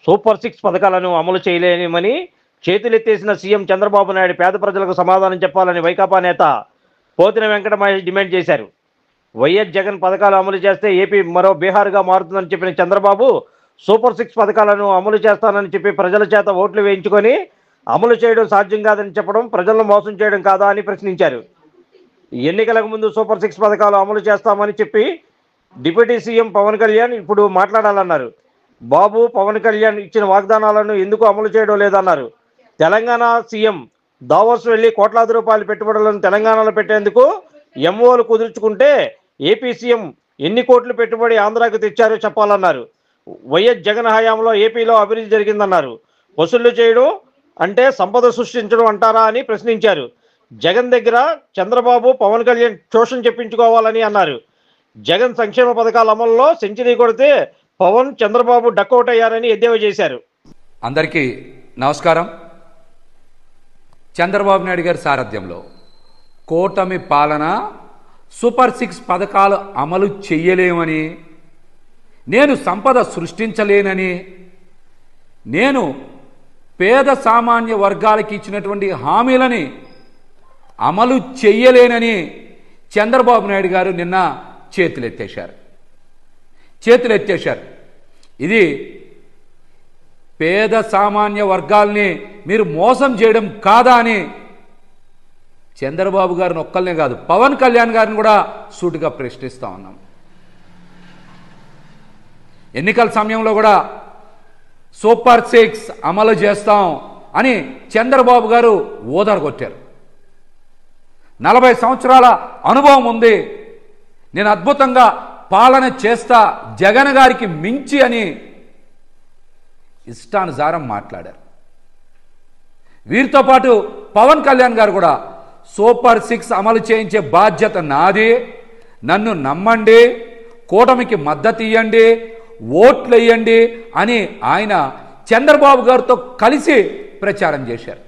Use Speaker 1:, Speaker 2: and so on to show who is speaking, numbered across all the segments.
Speaker 1: Super six పథకాలను అమలు చేయలేమని చేతులెత్తేసిన సీఎం చంద్రబాబు నాయుడు పేద ప్రజలకు సమాధానం చెప్పాలని వైకాపా నేత పోతిన వెంకట మహేష్ డిమాండ్ చేశారు. వైఎస్ జగన్ పథకాలు అమలు చేస్తే ఏపీ మరో బీహార్గా మారుతుందని చెప్పిన చంద్రబాబు సూపర్ సిక్స్ పథకాలను అమలు చేస్తానని చెప్పి ప్రజల చేత ఓట్లు వేయించుకొని అమలు చేయడం సాధ్యం కాదని చెప్పడం ప్రజలను మోసం చేయడం కాదా అని ప్రశ్నించారు. ఎన్నికలకు ముందు సూపర్ సిక్స్ పథకాలు అమలు చేస్తామని చెప్పి డిప్యూటీ సీఎం పవన్ కళ్యాణ్ ఇప్పుడు మాట్లాడాలన్నారు. బాబు పవన్ కళ్యాణ్ ఇచ్చిన వాగ్దానాలను ఎందుకు అమలు చేయడం లేదన్నారు. తెలంగాణ సీఎం దావోస్ వెళ్లి కోట్లాది రూపాయల పెట్టుబడులను తెలంగాణలో పెట్టేందుకు ఎంఓలు కుదుర్చుకుంటే ఏపీ సీఎం ఎన్ని కోట్లు పెట్టుబడి ఆంధ్రాకు తెచ్చారో చెప్పాలన్నారు. వైఎస్ జగన్ హయాంలో ఏపీలో అభివృద్ధి జరిగిందన్నారు. వసూళ్లు చేయడం అంటే సంపద సృష్టించడం అంటారా అని ప్రశ్నించారు. జగన్ దగ్గర చంద్రబాబు పవన్ కళ్యాణ్ ట్యూషన్ చెప్పించుకోవాలని అన్నారు. జగన్ సంక్షేమ పథకాల అమలులో సెంచరీ కొడితే పవన్ చంద్రబాబు డక్అవుట్ అయ్యారని ఎద్దేవా చేశారు.
Speaker 2: అందరికీ నమస్కారం. చంద్రబాబు నాయుడు గారి సారథ్యంలో కూటమి పాలన సూపర్ సిక్స్ పథకాలు అమలు చెయ్యలేమని, నేను సంపద సృష్టించలేనని, నేను పేద సామాన్య వర్గాలకి ఇచ్చినటువంటి హామీలని అమలు చెయ్యలేనని చంద్రబాబు నాయుడు గారు నిన్న చేతులెత్తేశారు. ఇది పేద సామాన్య వర్గాల్ని మీరు మోసం చేయడం కాదా అని చంద్రబాబు గారిని ఒక్కళ్ళనే కాదు, పవన్ కళ్యాణ్ గారిని కూడా సూటిగా ప్రశ్నిస్తా ఉన్నాం. ఎన్నికల సమయంలో కూడా సూపర్ సిక్స్ అమలు చేస్తాం అని చంద్రబాబు గారు ఓదరగొట్టారు. 40 సంవత్సరాల అనుభవం ఉంది, నేను అద్భుతంగా పాలన చేస్తా జగన్ గారికి మించి అని ఇష్టానుసారం మాట్లాడారు. వీరితో పాటు పవన్ కళ్యాణ్ గారు కూడా సూపర్ సిక్స్ అమలు చేయించే బాధ్యత నాది, నన్ను నమ్మండి, కూటమికి మద్దతు ఇవ్వండి, ఓట్లు వేయండి అని ఆయన చంద్రబాబు గారితో కలిసి ప్రచారం చేశారు.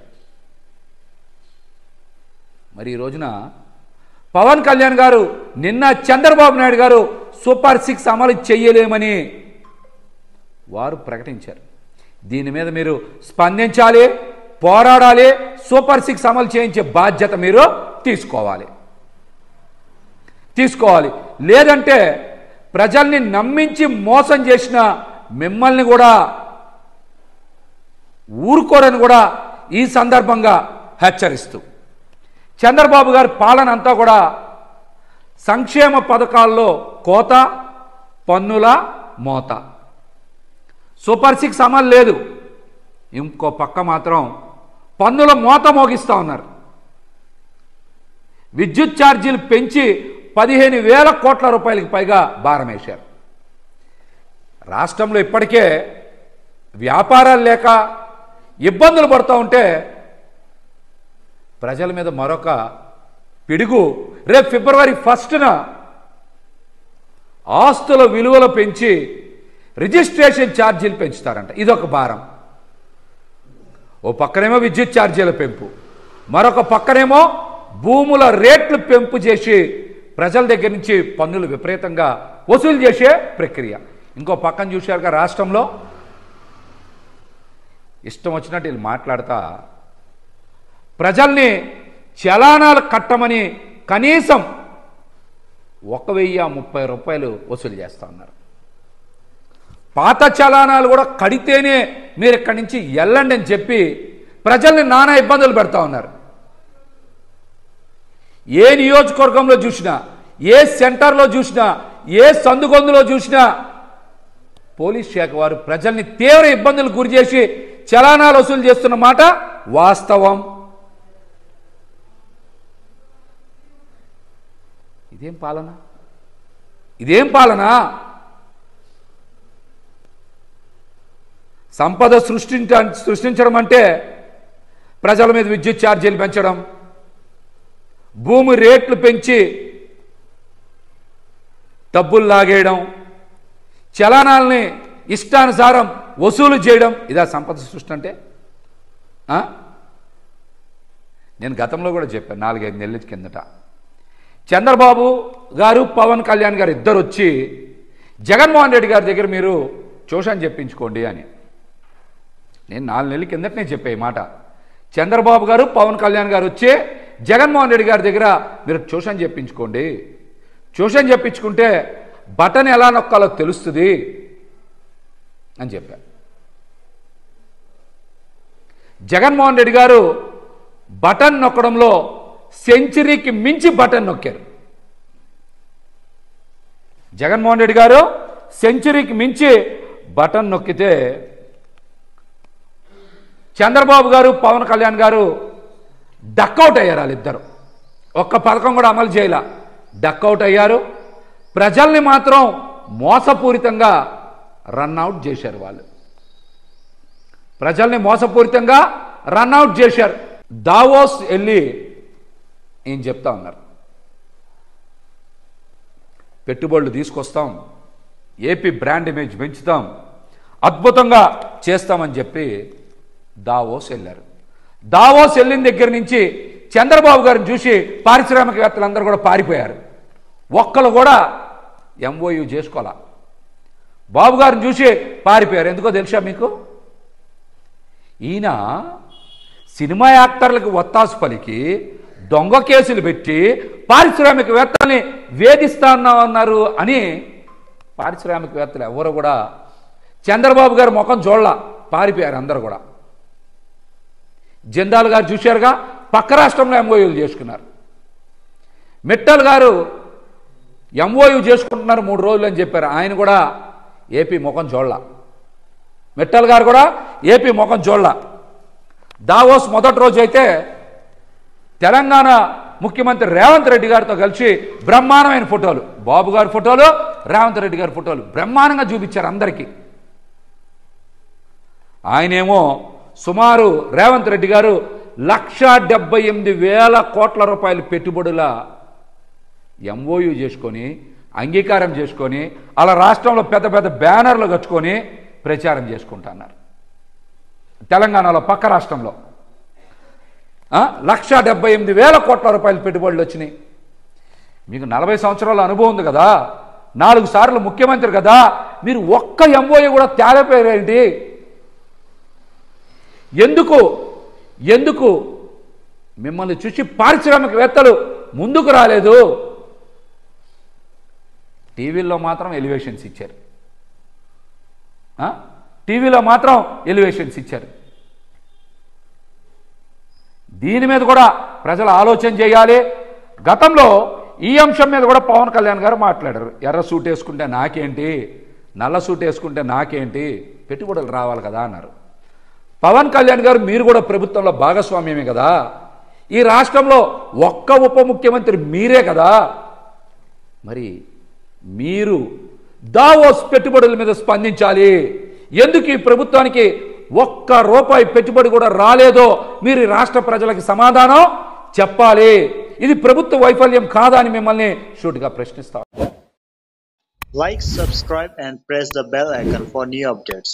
Speaker 2: మరి ఈ రోజున పవన్ కళ్యాణ్ గారు నిన్న చంద్రబాబు నాయుడు గారు సూపర్ సిక్స్ అమలు చేయలేమని వారు ప్రకటించారు. దీని మీద మీరు స్పందించాలి, పోరాడాలి, సూపర్ సిక్స్ అమలు చేయించే బాధ్యత మీరు తీసుకోవాలి. లేదంటే ప్రజల్ని నమ్మించి మోసం చేసిన మిమ్మల్ని కూడా ఊరుకోరని కూడా ఈ సందర్భంగా హెచ్చరిస్తూ, చంద్రబాబు గారి పాలన అంతా కూడా సంక్షేమ పథకాల్లో కోత, పన్నుల మోత, సూపర్ సిక్స్ అమలు లేదు. ఇంకో పక్క మాత్రం పన్నుల మోత మోగిస్తూ ఉన్నారు. విద్యుత్ ఛార్జీలు పెంచి 15,000 కోట్ల రూపాయలకి పైగా భారం వేశారు. రాష్ట్రంలో ఇప్పటికే వ్యాపారాలు లేక ఇబ్బందులు పడుతూ ఉంటే ప్రజల మీద మరొక పిడుగు రేపు ఫిబ్రవరి 1న ఆస్తుల విలువలు పెంచి రిజిస్ట్రేషన్ ఛార్జీలు పెంచుతారంట. ఇదొక భారం. ఓ పక్కనేమో విద్యుత్ ఛార్జీల పెంపు, మరొక పక్కనేమో భూముల రేట్లు పెంపు చేసి ప్రజల దగ్గర నుంచి పన్నులు విపరీతంగా వసూలు చేసే ప్రక్రియ. ఇంకో పక్కన చూశారుగా రాష్ట్రంలో ఇష్టం వచ్చినట్టు వీళ్ళు మాట్లాడతా ప్రజల్ని చలానాలు కట్టమని కనీసం 1,030 రూపాయలు వసూలు చేస్తూ ఉన్నారు. పాత చలానాలు కూడా కడితేనే మీరు ఇక్కడి నుంచి వెళ్ళండి అని చెప్పి ప్రజల్ని నానా ఇబ్బందులు పెడతా ఉన్నారు. ఏ నియోజకవర్గంలో చూసినా, ఏ సెంటర్లో చూసినా, ఏ సందుగొందులో చూసినా పోలీస్ శాఖ వారు ప్రజల్ని తీవ్ర ఇబ్బందులు గురి చేసి చలానాలు వసూలు చేస్తున్న మాట వాస్తవం. ఇదేం పాలన? సంపద సృష్టించడం అంటే ప్రజల మీద విద్యుత్ ఛార్జీలు పెంచడం, భూమి రేట్లు పెంచి డబ్బులు లాగేయడం, చలానాల్ని ఇష్టానుసారం వసూలు చేయడం, ఇదా సంపద సృష్టి అంటే? నేను గతంలో కూడా చెప్పాను, 4-5 నెలల కిందట చంద్రబాబు గారు పవన్ కళ్యాణ్ గారు ఇద్దరు వచ్చి జగన్మోహన్ రెడ్డి గారి దగ్గర మీరు ట్యూషన్ చెప్పించుకోండి అని. నేను 4 నెలల కిందటనే చెప్పే ఈ మాట. చంద్రబాబు గారు పవన్ కళ్యాణ్ గారు వచ్చి జగన్మోహన్ రెడ్డి గారి దగ్గర మీరు ట్యూషన్ చెప్పించుకోండి, ట్యూషన్ చెప్పించుకుంటే బటన్ ఎలా నొక్కాలో తెలుస్తుంది అని చెప్పారు. జగన్మోహన్ రెడ్డి గారు బటన్ నొక్కడంలో సెంచరీకి మించి బటన్ నొక్కారు. జగన్మోహన్ రెడ్డి గారు సెంచరీకి మించి బటన్ నొక్కితే చంద్రబాబు గారు పవన్ కళ్యాణ్ గారు డక్అవుట్ అయ్యారు. వాళ్ళిద్దరు ఒక్క పథకం కూడా అమలు చేయాల, డక్అవుట్ అయ్యారు. ప్రజల్ని మాత్రం మోసపూరితంగా రన్అవుట్ చేశారు. వాళ్ళు ప్రజల్ని మోసపూరితంగా రన్అవుట్ చేశారు. దావోస్ వెళ్ళి ఏం చెప్తా ఉన్నారు, పెట్టుబడులు తీసుకొస్తాం, ఏపీ బ్రాండ్ ఇమేజ్ పెంచుతాం, అద్భుతంగా చేస్తామని చెప్పి దావోస్ వెళ్ళారు. దావోస్ వెళ్ళిన దగ్గర నుంచి చంద్రబాబు గారిని చూసి పారిశ్రామికవేత్తలందరూ కూడా పారిపోయారు. ఒక్కరు కూడా ఎంఓయూ చేసుకోవాలా, బాబు గారిని చూసి పారిపోయారు. ఎందుకో తెలుసా మీకు? ఈయన సినిమా యాక్టర్లకు ఒత్తాసు పలికి దొంగ కేసులు పెట్టి పారిశ్రామికవేత్తల్ని వేధిస్తాన్నారు అని పారిశ్రామికవేత్తలు ఎవరు కూడా చంద్రబాబు గారు ముఖం చూడలా, పారిపోయారు అందరూ కూడా. జిందాల్ గారు చూశారుగా, పక్క రాష్ట్రంలో ఎంఓయూలు చేసుకున్నారు. మిట్టల్ గారు ఎంఓయూ చేసుకుంటున్నారు 3 రోజులు అని చెప్పారు, ఆయన కూడా ఏపీ ముఖం చూడలా. మిట్టల్ గారు కూడా ఏపీ ముఖం చూడలా. దావోస్ మొదటి రోజు అయితే తెలంగాణ ముఖ్యమంత్రి రేవంత్ రెడ్డి గారితో కలిసి బ్రహ్మాండమైన ఫోటోలు, బాబు గారి ఫోటోలు, రేవంత్ రెడ్డి గారి ఫోటోలు బ్రహ్మాండంగా చూపించారు అందరికీ. ఆయనేమో సుమారు రేవంత్ రెడ్డి గారు 1,78,000 కోట్ల రూపాయలు పెట్టుబడుల ఎంఓయూ చేసుకొని అంగీకారం చేసుకొని అలా రాష్ట్రంలో పెద్ద పెద్ద బ్యానర్లు కట్టుకొని ప్రచారం చేసుకుంటున్నారు. తెలంగాణలో పక్క రాష్ట్రంలో 1,78,000 కోట్ల రూపాయల పెట్టుబడులు వచ్చినాయి. మీకు 40 సంవత్సరాల అనుభవం ఉంది కదా, 4 సార్లు ముఖ్యమంత్రి కదా, మీరు ఒక్క ఎంఓయూ కూడా తేలిపోయారేంటి? ఎందుకు మిమ్మల్ని చూసి పారిశ్రామికవేత్తలు ముందుకు రాలేదు? టీవీల్లో మాత్రం ఎలివేషన్స్ ఇచ్చారు, టీవీలో మాత్రం ఎలివేషన్స్ ఇచ్చారు. దీని మీద కూడా ప్రజలు ఆలోచన చేయాలి. గతంలో ఈ అంశం మీద కూడా పవన్ కళ్యాణ్ గారు మాట్లాడారు. ఎర్ర సూట్ వేసుకుంటే నాకేంటి, నల్ల సూట్ వేసుకుంటే నాకేంటి, పెట్టుబడులు రావాలి కదా అన్నారు. పవన్ కళ్యాణ్ గారు మీరు కూడా ప్రభుత్వంలో భాగస్వామ్యమే కదా, ఈ రాష్ట్రంలో ఒక్క ఉప ముఖ్యమంత్రి మీరే కదా, మరి మీరు దావోస్ పెట్టుబడుల మీద స్పందించాలి. ఎందుకు ఈ ప్రభుత్వానికి ఒక్క రూపాయి పెట్టుబడి కూడా రాలేదో మీరు రాష్ట్ర ప్రజలకు సమాధానం చెప్పాలి. ఇది ప్రభుత్వ వైఫల్యం కాదా అని మిమ్మల్ని షూట్గా ప్రశ్నిస్తాం.
Speaker 3: Like, subscribe and press the bell icon for new updates.